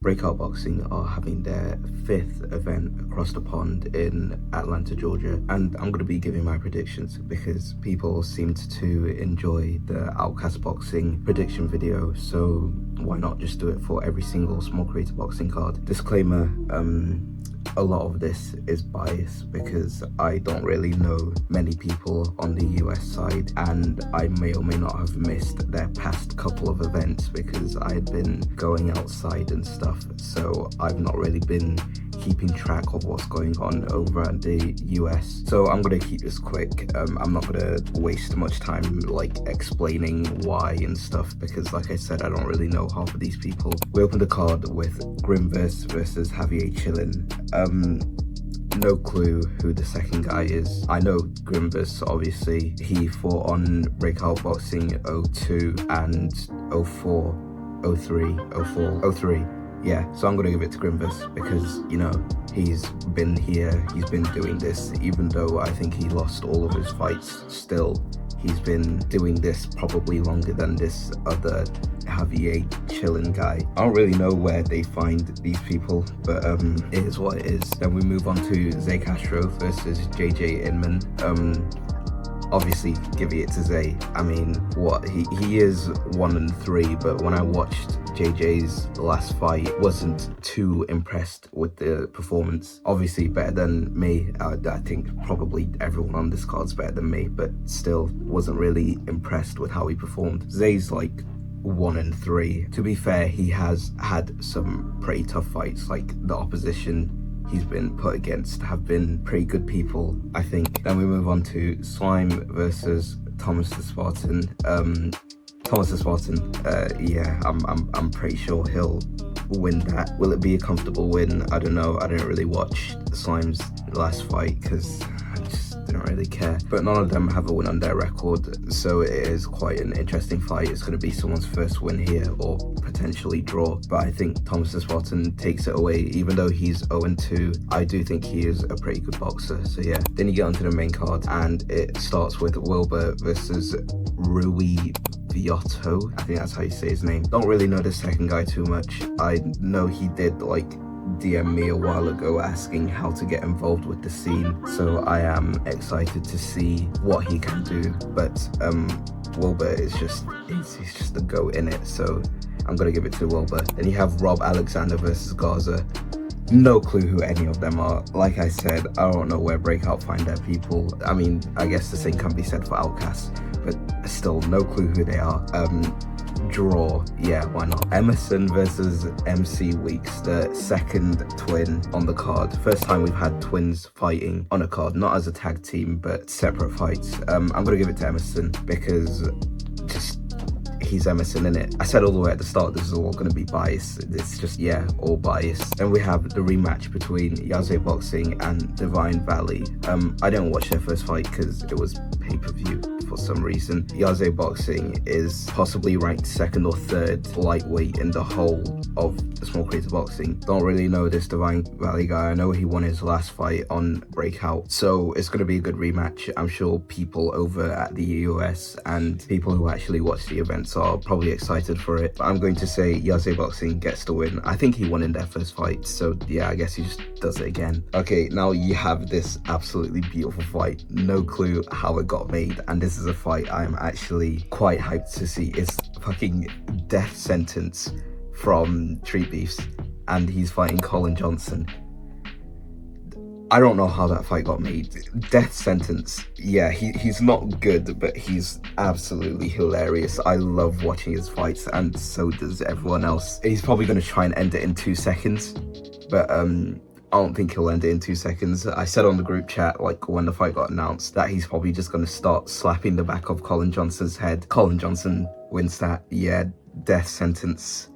Breakout Boxing are having their 5th event across the pond in Atlanta, Georgia, and I'm going to be giving my predictions because people seemed to enjoy the Outcast Boxing prediction video, so why not just do it for every single small creator boxing card. Disclaimer, a lot of this is biased because I don't really know many people on the US side, and I may or may not have missed their past couple of events because I had been going outside and stuff, so I've not really been keeping track of what's going on over at the US. So I'm gonna keep this quick. I'm not gonna waste much time like explaining why and stuff because, like I said, I don't really know half of these people. We opened the card with Grimverse versus Javier Chillin. No clue who the second guy is. I know Grimverse, obviously. He fought on Breakout Boxing 02 and 04, 03, 04, 03. Yeah, so I'm gonna give it to Grimverse because, you know, he's been here, he's been doing this, even though I think he lost all of his fights, still he's been doing this probably longer than this other Javier Chillin guy. I don't really know where they find these people, but it is what it is. Then we move on to Zay Castro versus JJ Inman. Obviously giving it to Zay. I mean, what, he is 1-3, but when I watched JJ's last fight, wasn't too impressed with the performance. Obviously better than me. I think probably everyone on this card's better than me, but still wasn't really impressed with how he performed. Zay's like 1-3. To be fair, he has had some pretty tough fights, like the opposition he's been put against have been pretty good people, I think. Then we move on to Slime versus Thomas the Spartan. Thomas the Spartan, yeah, I'm pretty sure he'll win that. Will it be a comfortable win? I don't know. I didn't really watch Slime's last fight because I just didn't really care. But none of them have a win on their record, so it is quite an interesting fight. It's going to be someone's first win here or potentially draw, but I think Thomas the Spartan takes it away. Even though he's 0-2, I do think he is a pretty good boxer. So yeah, then you get onto the main card and it starts with Wilbur versus Rui Viotto. I think that's how you say his name. Don't really know the second guy too much. I know he did like DM me a while ago asking how to get involved with the scene, so I am excited to see what he can do. But Wilbur is just he's just the GOAT in it, so I'm gonna give it to Wilbur. Then you have Rob Alexander versus Garza. No clue who any of them are. Like I said, I don't know where Breakout find their people. I mean, I guess the same can be said for Outcast, but still no clue who they are. Draw, yeah, why not? Emerson versus MC Weeks, the second twin on the card. First time we've had twins fighting on a card, not as a tag team, but separate fights. I'm gonna give it to Emerson because just he's Emerson in it. I said all the way at the start this is all going to be biased. It's just, yeah, all biased. Then we have the rematch between Yaze Boxing and Divine Valley. I didn't watch their first fight because it was pay-per-view for some reason. Yaze Boxing is possibly ranked 2nd or 3rd lightweight in the whole of small creator boxing. Don't really know this Divine Valley guy. I know he won his last fight on Breakout, so it's going to be a good rematch. I'm sure people over at the US and people who actually watch the events are probably excited for it. But I'm going to say Yaze Boxing gets the win. I think he won in their first fight, so yeah, I guess he just does it again. Okay, now you have this absolutely beautiful fight. No clue how it got made, and this is a fight I'm actually quite hyped to see. It's fucking Death Sentence from Street Beefs, and he's fighting Colin Johnson. I don't know how that fight got made. Death Sentence, yeah, he's not good, but he's absolutely hilarious. I love watching his fights, and so does everyone else. He's probably going to try and end it in 2 seconds, but I don't think he'll end it in 2 seconds. I said on the group chat, like when the fight got announced, that he's probably just going to start slapping the back of Colin Johnson's head. Colin Johnson wins that. Yeah, Death Sentence.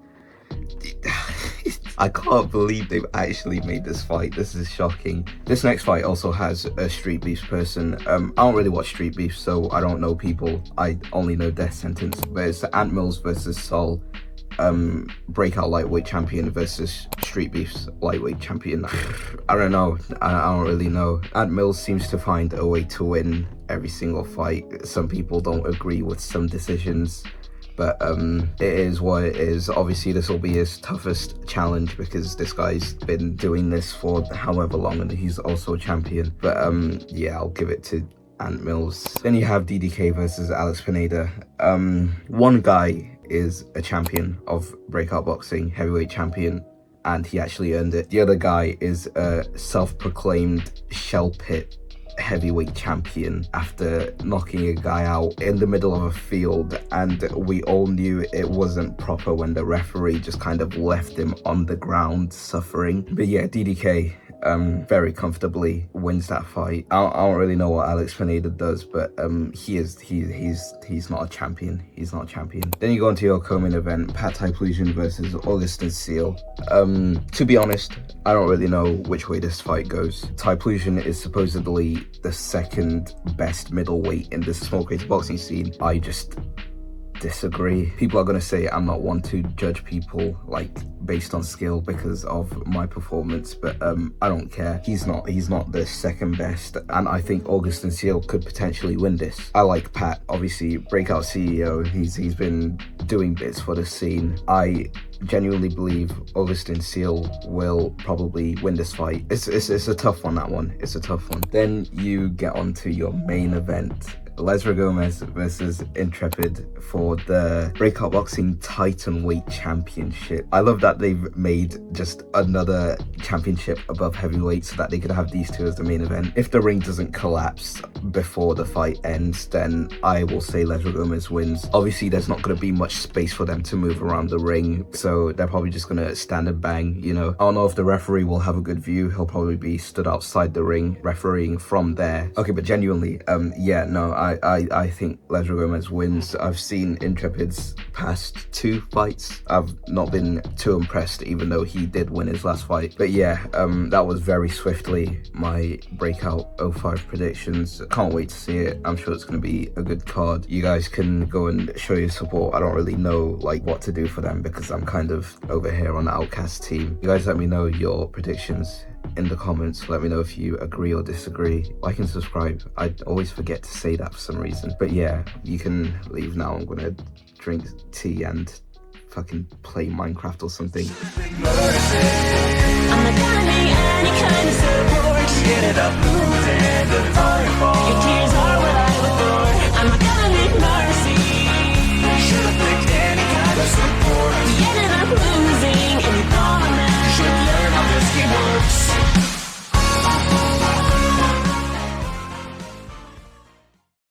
I can't believe they've actually made this fight. This is shocking. This next fight also has a Street Beefs person. I don't really watch Street Beefs, so I don't know people. I only know Death Sentence. But it's Ant Mills versus Sol. Breakout lightweight champion versus Street Beefs lightweight champion. I don't know. I don't really know. Ant Mills seems to find a way to win every single fight. Some people don't agree with some decisions. but it is what it is. Obviously this will be his toughest challenge because this guy's been doing this for however long and he's also a champion. But yeah, I'll give it to Ant Mills. Then you have DDK versus Alex Pineda. One guy is a champion of Breakout Boxing, heavyweight champion, and he actually earned it. The other guy is a self-proclaimed shell pit heavyweight champion after knocking a guy out in the middle of a field, and we all knew it wasn't proper when the referee just kind of left him on the ground suffering. But yeah, DDK very comfortably wins that fight. I don't really know what Alex Pineda does, but he's not a champion. He's not a champion. Then you go into your co-main event, Pat Typlusion versus Augustin Seal. To be honest, I don't really know which way this fight goes. Typlusion is supposedly the second best middleweight in the small cage boxing scene. I just disagree. People are going to say I'm not one to judge people like based on skill because of my performance, but I don't care. He's not the second best, and I think Augustin Seal could potentially win this. I like Pat, obviously Breakout CEO. He's been doing bits for the scene. I genuinely believe Augustin Seal will probably win this fight. It's a tough one, that one. It's a tough one. Then you get on to your main event, Lesra Gomez versus Intrepid for the Breakout Boxing Titan Weight Championship. I love that they've made just another championship above heavyweight so that they could have these two as the main event. If the ring doesn't collapse before the fight ends, then I will say Lesra Gomez wins. Obviously, there's not going to be much space for them to move around the ring, so they're probably just going to stand and bang, you know. I don't know if the referee will have a good view. He'll probably be stood outside the ring, refereeing from there. Okay, but genuinely, yeah, no, I think Lesra Gomez wins. I've seen Intrepid's past 2 fights. I've not been too impressed, even though he did win his last fight. But yeah, that was very swiftly my Breakout 05 predictions. Can't wait to see it. I'm sure it's going to be a good card. You guys can go and show your support. I don't really know like what to do for them because I'm kind of over here on the Outcast team. You guys let me know your predictions in the comments. Let me know if you agree or disagree. Like and subscribe. I always forget to say that for some reason. But yeah, you can leave now. I'm gonna drink tea and fucking play Minecraft or something. I'm not gonna need any kind of support. Get it up, your tears